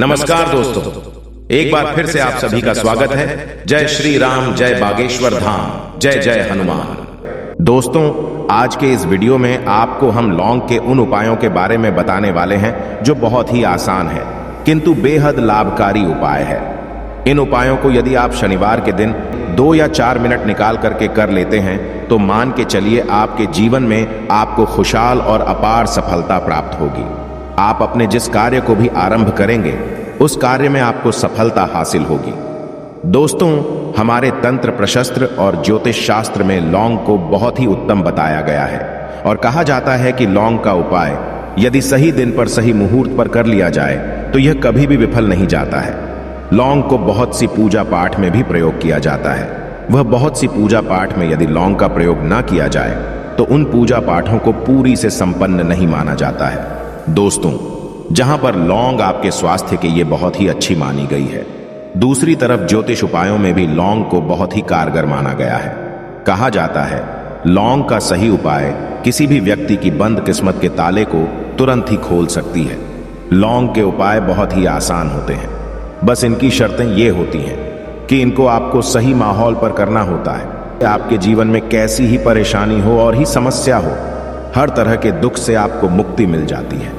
नमस्कार दोस्तों, एक बार फिर से आप सभी का स्वागत है। जय श्री राम, जय बागेश्वर धाम, जय जय हनुमान। दोस्तों, आज के इस वीडियो में आपको हम लौंग के उन उपायों के बारे में बताने वाले हैं जो बहुत ही आसान है किंतु बेहद लाभकारी उपाय है। इन उपायों को यदि आप शनिवार के दिन 2 या 4 मिनट निकाल करके कर लेते हैं तो मान के चलिए आपके जीवन में आपको खुशहाल और अपार सफलता प्राप्त होगी। आप अपने जिस कार्य को भी आरंभ करेंगे उस कार्य में आपको सफलता हासिल होगी। दोस्तों, हमारे तंत्र प्रशस्त्र और ज्योतिष शास्त्र में लौंग को बहुत ही उत्तम बताया गया है और कहा जाता है कि लौंग का उपाय यदि सही दिन पर सही मुहूर्त पर कर लिया जाए तो यह कभी भी विफल नहीं जाता है। लौंग को बहुत सी पूजा पाठ में भी प्रयोग किया जाता है। वह बहुत सी पूजा पाठ में यदि लौंग का प्रयोग ना किया जाए तो उन पूजा पाठों को पूरी से संपन्न नहीं माना जाता है। दोस्तों, जहां पर लौंग आपके स्वास्थ्य के लिए बहुत ही अच्छी मानी गई है, दूसरी तरफ ज्योतिष उपायों में भी लौंग को बहुत ही कारगर माना गया है। कहा जाता है लौंग का सही उपाय किसी भी व्यक्ति की बंद किस्मत के ताले को तुरंत ही खोल सकती है। लौंग के उपाय बहुत ही आसान होते हैं, बस इनकी शर्तें ये होती हैं कि इनको आपको सही माहौल पर करना होता है। आपके जीवन में कैसी ही परेशानी हो और ही समस्या हो, हर तरह के दुख से आपको मुक्ति मिल जाती है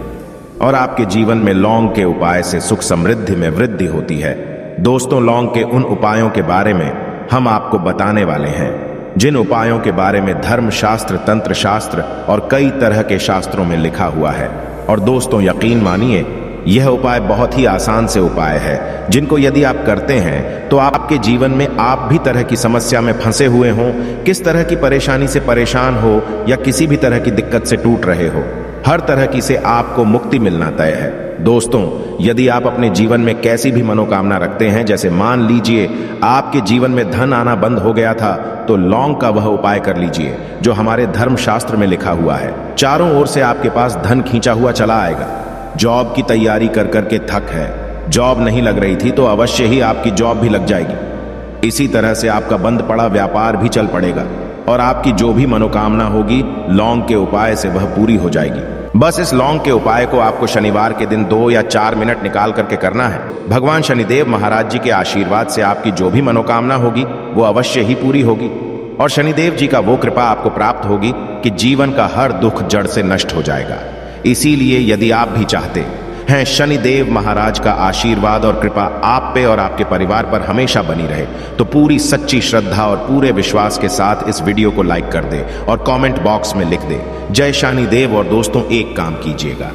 और आपके जीवन में लौंग के उपाय से सुख समृद्धि में वृद्धि होती है। दोस्तों, लौंग के उन उपायों के बारे में हम आपको बताने वाले हैं जिन उपायों के बारे में धर्म शास्त्र, तंत्र शास्त्र और कई तरह के शास्त्रों में लिखा हुआ है। और दोस्तों, यकीन मानिए यह उपाय बहुत ही आसान से उपाय है जिनको यदि आप करते हैं तो आपके जीवन में आप भी तरह की समस्या में फंसे हुए हों, किस तरह की परेशानी से परेशान हो या किसी भी तरह की दिक्कत से टूट रहे हो, हर तरह की से आपको मुक्ति मिलना तय है। दोस्तों, यदि आप अपने जीवन में कैसी भी मनोकामना रखते हैं, जैसे मान लीजिए आपके जीवन में धन आना बंद हो गया था, तो लौंग का वह उपाय कर लीजिए जो हमारे धर्म शास्त्र में लिखा हुआ है। चारों ओर से आपके पास धन खींचा हुआ चला आएगा। जॉब की तैयारी कर करके थक है, जॉब नहीं लग रही थी तो अवश्य ही आपकी जॉब भी लग जाएगी। इसी तरह से आपका बंद पड़ा व्यापार भी चल पड़ेगा और आपकी जो भी मनोकामना होगी लौंग के उपाय से वह पूरी हो जाएगी। बस इस लौंग के उपाय को आपको शनिवार के दिन 2 या 4 मिनट निकाल करके करना है। भगवान शनिदेव महाराज जी के आशीर्वाद से आपकी जो भी मनोकामना होगी वो अवश्य ही पूरी होगी और शनिदेव जी का वो कृपा आपको प्राप्त होगी कि जीवन का हर दुख जड़ से नष्ट हो जाएगा। इसीलिए यदि आप भी चाहते हैं शनिदेव महाराज का आशीर्वाद और कृपा आप पे और आपके परिवार पर हमेशा बनी रहे, तो पूरी सच्ची श्रद्धा और पूरे विश्वास के साथ इस वीडियो को लाइक कर दे और कमेंट बॉक्स में लिख दे जय शनिदेव। और दोस्तों, एक काम कीजिएगा,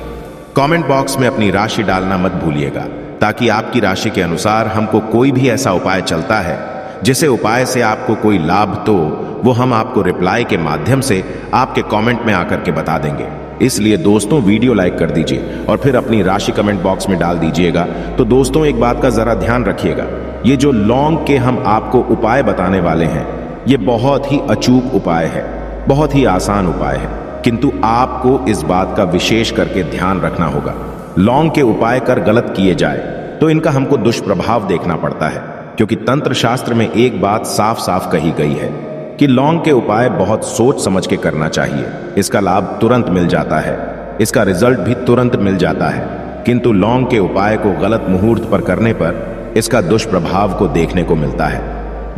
कमेंट बॉक्स में अपनी राशि डालना मत भूलिएगा, ताकि आपकी राशि के अनुसार हमको कोई भी ऐसा उपाय चलता है जिसे उपाय से आपको कोई लाभ तो वो हम आपको रिप्लाई के माध्यम से आपके कमेंट में आकर के बता देंगे। इसलिए दोस्तों, वीडियो लाइक कर दीजिए और फिर अपनी राशि कमेंट बॉक्स में डाल दीजिएगा। तो दोस्तों, एक बात का जरा ध्यान रखिएगा, ये जो लौंग के हम आपको उपाय बताने वाले हैं ये बहुत ही अचूक उपाय है, बहुत ही आसान उपाय है, किंतु आपको इस बात का विशेष करके ध्यान रखना होगा। लौंग के उपाय कर गलत किए जाए तो इनका हमको दुष्प्रभाव देखना पड़ता है, क्योंकि तंत्र शास्त्र में एक बात साफ साफ कही गई है कि लौंग के उपाय बहुत सोच समझ के करना चाहिए। इसका लाभ तुरंत मिल जाता है, इसका रिजल्ट भी तुरंत मिल जाता है, किंतु लौंग के उपाय को गलत मुहूर्त पर करने पर इसका दुष्प्रभाव को देखने को मिलता है।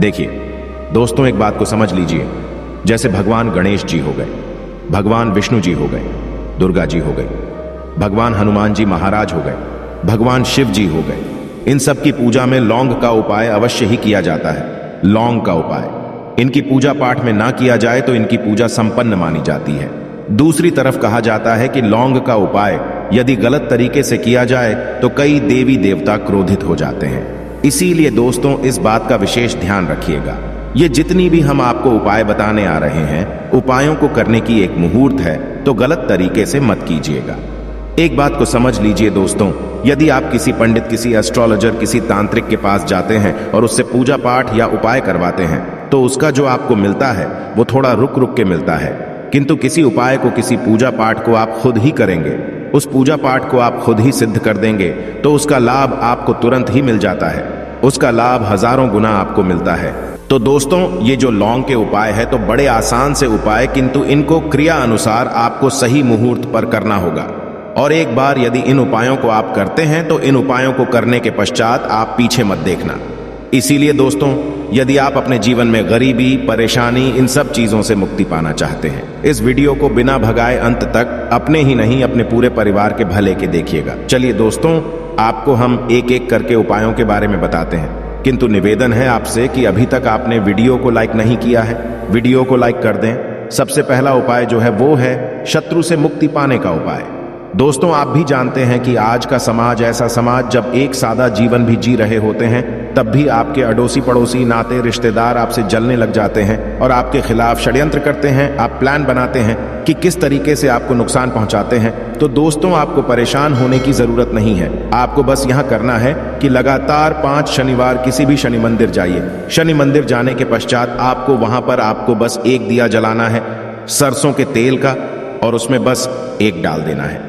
देखिए दोस्तों, एक बात को समझ लीजिए, जैसे भगवान गणेश जी हो गए, भगवान विष्णु जी हो गए, दुर्गा जी हो गई, भगवान हनुमान जी महाराज हो गए, भगवान शिव जी हो गए, इन सब की पूजा में लौंग का उपाय अवश्य ही किया जाता है। लौंग का उपाय इनकी पूजा पाठ में ना किया जाए तो इनकी पूजा संपन्न मानी जाती है। दूसरी तरफ कहा जाता है कि लौंग का उपाय यदि गलत तरीके से किया जाए तो कई देवी देवता क्रोधित हो जाते हैं। इसीलिए दोस्तों, इस बात का विशेष ध्यान रखिएगा। ये जितनी भी हम आपको उपाय बताने आ रहे हैं, उपायों को करने की एक मुहूर्त है, तो गलत तरीके से मत कीजिएगा। एक बात को समझ लीजिए दोस्तों, यदि आप किसी पंडित, किसी एस्ट्रोलॉजर, किसी तांत्रिक के पास जाते हैं और उससे पूजा पाठ या उपाय करवाते हैं तो उसका जो आपको मिलता है वो थोड़ा रुक रुक के मिलता है, किंतु किसी उपाय को, किसी पूजा पाठ को आप खुद ही करेंगे, उस पूजा पाठ को आप खुद ही सिद्ध कर देंगे तो उसका लाभ आपको तुरंत ही मिल जाता है, उसका लाभ हजारों गुना आपको मिलता है। तो दोस्तों, ये जो लौंग के उपाय है तो बड़े आसान से उपाय, किंतु इनको क्रिया अनुसार आपको सही मुहूर्त पर करना होगा और एक बार यदि इन उपायों को आप करते हैं तो इन उपायों को करने के पश्चात आप पीछे मत देखना। इसीलिए दोस्तों, यदि आप अपने जीवन में गरीबी, परेशानी, इन सब चीजों से मुक्ति पाना चाहते हैं, इस वीडियो को बिना भगाए अंत तक अपने ही नहीं अपने पूरे परिवार के भले के देखिएगा। चलिए दोस्तों, आपको हम एक एक करके उपायों के बारे में बताते हैं, किंतु निवेदन है आपसे कि अभी तक आपने वीडियो को लाइक नहीं किया है, वीडियो को लाइक कर दें। सबसे पहला उपाय जो है वो है शत्रु से मुक्ति पाने का उपाय। दोस्तों, आप भी जानते हैं कि आज का समाज ऐसा समाज जब एक सादा जीवन भी जी रहे होते हैं तब भी आपके अड़ोसी पड़ोसी, नाते रिश्तेदार आपसे जलने लग जाते हैं और आपके खिलाफ षड्यंत्र करते हैं। आप प्लान बनाते हैं कि किस तरीके से आपको नुकसान पहुंचाते हैं। तो दोस्तों, आपको परेशान होने की जरूरत नहीं है। आपको बस यहां करना है कि लगातार 5 शनिवार किसी भी शनि मंदिर जाइए। शनि मंदिर जाने के पश्चात आपको वहां पर आपको बस एक दिया जलाना है सरसों के तेल का, और उसमें बस एक डाल देना है।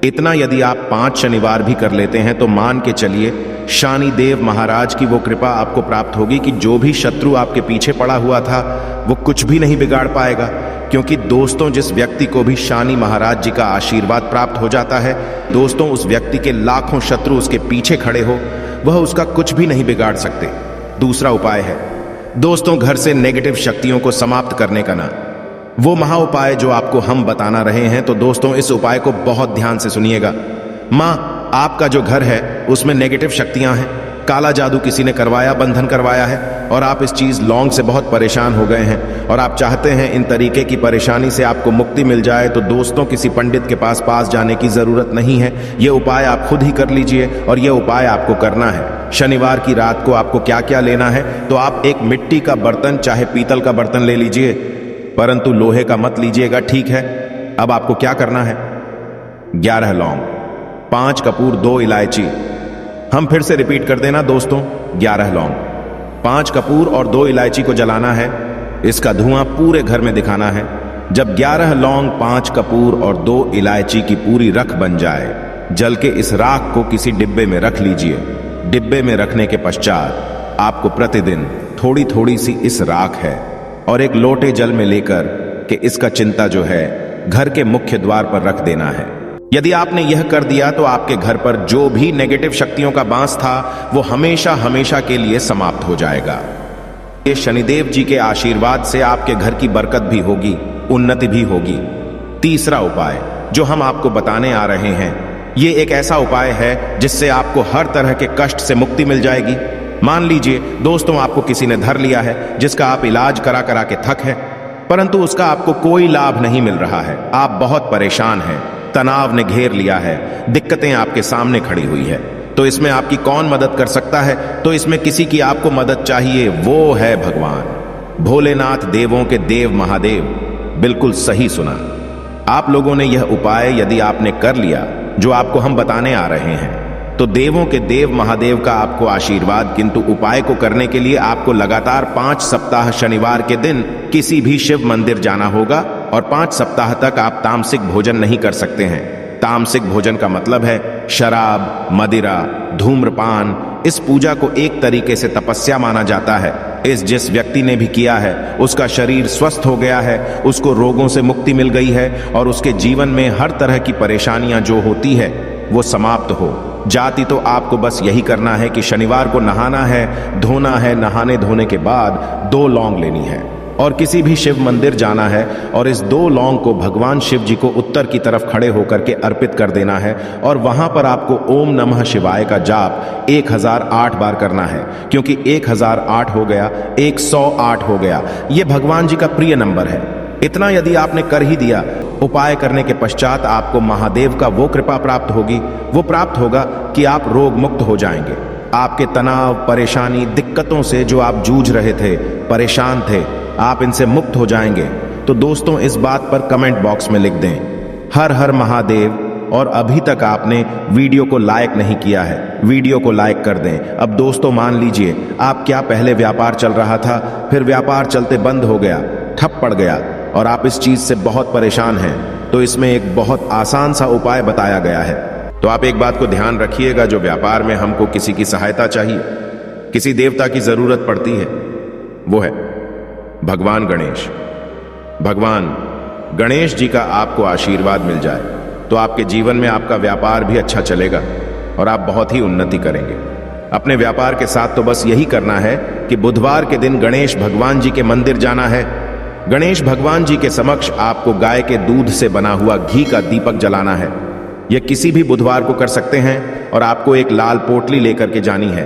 इतना यदि आप 5 शनिवार भी कर लेते हैं तो मान के चलिए शनि देव महाराज की वो कृपा आपको प्राप्त होगी कि जो भी शत्रु आपके पीछे पड़ा हुआ था वो कुछ भी नहीं बिगाड़ पाएगा। क्योंकि दोस्तों, जिस व्यक्ति को भी शनि महाराज जी का आशीर्वाद प्राप्त हो जाता है, दोस्तों उस व्यक्ति के लाखों शत्रु उसके पीछे खड़े हो, वह उसका कुछ भी नहीं बिगाड़ सकते। दूसरा उपाय है दोस्तों, घर से नेगेटिव शक्तियों को समाप्त करने का ना, वो महा उपाय जो आपको हम बताना रहे हैं। तो दोस्तों, इस उपाय को बहुत ध्यान से सुनिएगा। मां, आपका जो घर है उसमें नेगेटिव शक्तियां हैं, काला जादू किसी ने करवाया, बंधन करवाया है, और आप इस चीज लौंग से बहुत परेशान हो गए हैं और आप चाहते हैं इन तरीके की परेशानी से आपको मुक्ति मिल जाए। तो दोस्तों, किसी पंडित के पास जाने की जरूरत नहीं है। ये उपाय आप खुद ही कर लीजिए और ये उपाय आपको करना है। शनिवार की रात को आपको क्या क्या लेना है, तो आप एक मिट्टी का बर्तन, चाहे पीतल का बर्तन ले लीजिए, परंतु लोहे का मत लीजिएगा, ठीक है। अब आपको क्या करना है, 11 लौंग, 5 कपूर, 2 इलायची। हम फिर से रिपीट कर देना दोस्तों, 11 लौंग, 5 कपूर और 2 इलायची को जलाना है। इसका धुआं पूरे घर में दिखाना है। जब 11 लौंग, 5 कपूर और 2 इलायची की पूरी रख बन जाए, जल के इस राख को किसी डिब्बे में रख लीजिए। डिब्बे में रखने के पश्चात आपको प्रतिदिन थोड़ी थोड़ी सी इस राख है और एक लोटे जल में लेकर के इसका चिंता जो है घर के मुख्य द्वार पर रख देना है। यदि आपने यह कर दिया तो आपके घर पर जो भी नेगेटिव शक्तियों का बांस था वो हमेशा हमेशा के लिए समाप्त हो जाएगा। ये शनिदेव जी के आशीर्वाद से आपके घर की बरकत भी होगी, उन्नति भी होगी। तीसरा उपाय जो हम आपको बताने आ रहे हैं, ये एक ऐसा उपाय है जिससे आपको हर तरह के कष्ट से मुक्ति मिल जाएगी। मान लीजिए दोस्तों, आपको किसी ने धर लिया है जिसका आप इलाज करा करा के थक है, परंतु उसका आपको कोई लाभ नहीं मिल रहा है। आप बहुत परेशान हैं, तनाव ने घेर लिया है, दिक्कतें आपके सामने खड़ी हुई है। तो इसमें आपकी कौन मदद कर सकता है? तो इसमें किसी की आपको मदद चाहिए, वो है भगवान भोलेनाथ, देवों के देव महादेव। बिल्कुल सही सुना। आप लोगों ने यह उपाय यदि आपने कर लिया जो आपको हम बताने आ रहे हैं, तो देवों के देव महादेव का आपको आशीर्वाद। किंतु उपाय को करने के लिए आपको लगातार 5 सप्ताह शनिवार के दिन किसी भी शिव मंदिर जाना होगा और 5 सप्ताह तक आप तामसिक भोजन नहीं कर सकते हैं। तामसिक भोजन का मतलब है शराब, मदिरा, धूम्रपान। इस पूजा को एक तरीके से तपस्या माना जाता है। जिस व्यक्ति ने भी किया है उसका शरीर स्वस्थ हो गया है, उसको रोगों से मुक्ति मिल गई है और उसके जीवन में हर तरह की परेशानियां जो होती है वो समाप्त हो जाती। तो आपको बस यही करना है कि शनिवार को नहाना है, धोना है, नहाने धोने के बाद 2 लौंग लेनी है और किसी भी शिव मंदिर जाना है और इस 2 लौंग को भगवान शिव जी को उत्तर की तरफ खड़े होकर के अर्पित कर देना है और वहां पर आपको ओम नमः शिवाय का जाप 1008 बार करना है। क्योंकि 1008 हो गया, 108 हो गया, ये भगवान जी का प्रिय नंबर है। इतना यदि आपने कर ही दिया, उपाय करने के पश्चात आपको महादेव का वो कृपा प्राप्त होगी, वो प्राप्त होगा कि आप रोग मुक्त हो जाएंगे। आपके तनाव, परेशानी, दिक्कतों से जो आप जूझ रहे थे, परेशान थे, आप इनसे मुक्त हो जाएंगे। तो दोस्तों, इस बात पर कमेंट बॉक्स में लिख दें हर हर महादेव। और अभी तक आपने वीडियो को लाइक नहीं किया है, वीडियो को लाइक कर दें। अब दोस्तों मान लीजिए आप क्या पहले व्यापार चल रहा था, फिर व्यापार चलते बंद हो गया, ठप पड़ गया और आप इस चीज से बहुत परेशान हैं, तो इसमें एक बहुत आसान सा उपाय बताया गया है। तो आप एक बात को ध्यान रखिएगा, जो व्यापार में हमको किसी की सहायता चाहिए, किसी देवता की जरूरत पड़ती है, वो है भगवान गणेश। भगवान गणेश जी का आपको आशीर्वाद मिल जाए, तो आपके जीवन में आपका व्यापार भी अच्छा चलेगा और आप बहुत ही उन्नति करेंगे। अपने व्यापार के साथ तो बस यही करना है कि बुधवार के दिन गणेश भगवान जी के मंदिर जाना है। गणेश भगवान जी के समक्ष आपको गाय के दूध से बना हुआ घी का दीपक जलाना है। यह किसी भी बुधवार को कर सकते हैं और आपको एक लाल पोटली लेकर के जानी है।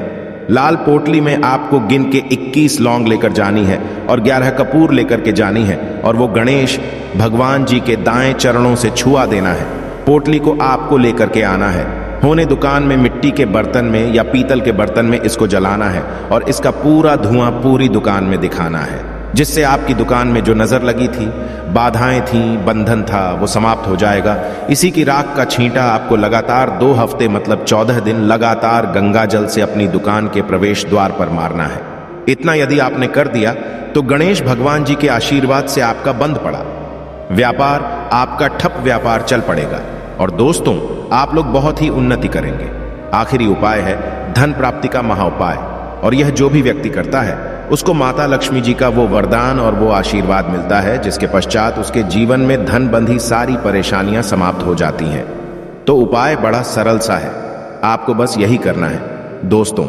लाल पोटली में आपको गिन के 21 लौंग लेकर जानी है और 11 कपूर लेकर के जानी है और वो गणेश भगवान जी के दाएं चरणों से छुआ देना है। पोटली को आपको लेकर के आना है। होने दुकान में मिट्टी के बर्तन में या पीतल के बर्तन में इसको जलाना है और इसका पूरा धुआं पूरी दुकान में दिखाना है, जिससे आपकी दुकान में जो नजर लगी थी, बाधाएं थी, बंधन था, वो समाप्त हो जाएगा। इसी की राख का छींटा आपको लगातार 2 हफ्ते मतलब 14 दिन लगातार गंगा जल से अपनी दुकान के प्रवेश द्वार पर मारना है। इतना यदि आपने कर दिया तो गणेश भगवान जी के आशीर्वाद से आपका बंद पड़ा व्यापार, आपका ठप व्यापार चल पड़ेगा और दोस्तों आप लोग बहुत ही उन्नति करेंगे। आखिरी उपाय है धन प्राप्ति का महाउपाय, और यह जो भी व्यक्ति करता है उसको माता लक्ष्मी जी का वो वरदान और वो आशीर्वाद मिलता है, जिसके पश्चात उसके जीवन में धन बंधी सारी परेशानियां समाप्त हो जाती हैं। तो उपाय बड़ा सरल सा है, आपको बस यही करना है। दोस्तों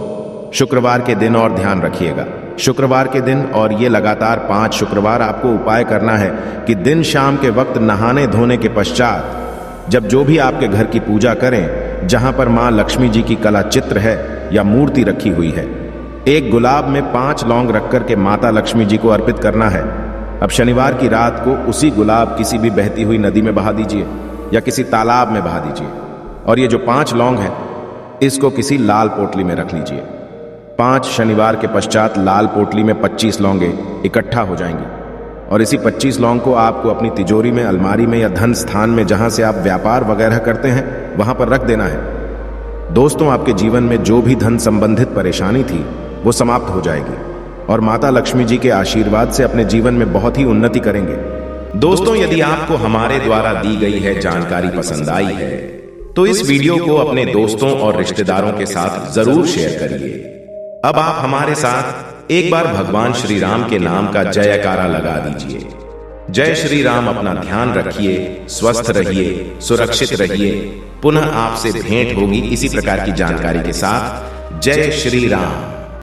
शुक्रवार के दिन और ध्यान रखिएगा, शुक्रवार के दिन और ये लगातार 5 शुक्रवार आपको उपाय करना है कि दिन शाम के वक्त नहाने धोने के पश्चात जब जो भी आपके घर की पूजा करें, जहां पर मां लक्ष्मी जी की कला चित्र है या मूर्ति रखी हुई है, एक गुलाब में 5 लौंग रख करके माता लक्ष्मी जी को अर्पित करना है। अब शनिवार की रात को उसी गुलाब किसी भी बहती हुई नदी में बहा दीजिए या किसी तालाब में बहा दीजिए और ये जो 5 लौंग है इसको किसी लाल पोटली में रख लीजिए। 5 शनिवार के पश्चात लाल पोटली में 25 लौंगे इकट्ठा हो जाएंगी और इसी 25 लौंग को आपको अपनी तिजोरी में, अलमारी में या धन स्थान में जहां से आप व्यापार वगैरह करते हैं वहां पर रख देना है। दोस्तों आपके जीवन में जो भी धन संबंधित परेशानी थी वो समाप्त हो जाएगी और माता लक्ष्मी जी के आशीर्वाद से अपने जीवन में बहुत ही उन्नति करेंगे। दोस्तों यदि आपको हमारे द्वारा दी गई है जानकारी पसंद आई है तो इस वीडियो को अपने दोस्तों और रिश्तेदारों के साथ जरूर शेयर करिए। अब आप हमारे साथ एक बार भगवान श्री राम के नाम का जयकारा लगा दीजिए। जय श्री राम। अपना ध्यान रखिए, स्वस्थ रहिए, सुरक्षित रहिए। पुनः आपसे भेंट होगी इसी प्रकार की जानकारी के साथ। जय श्री राम।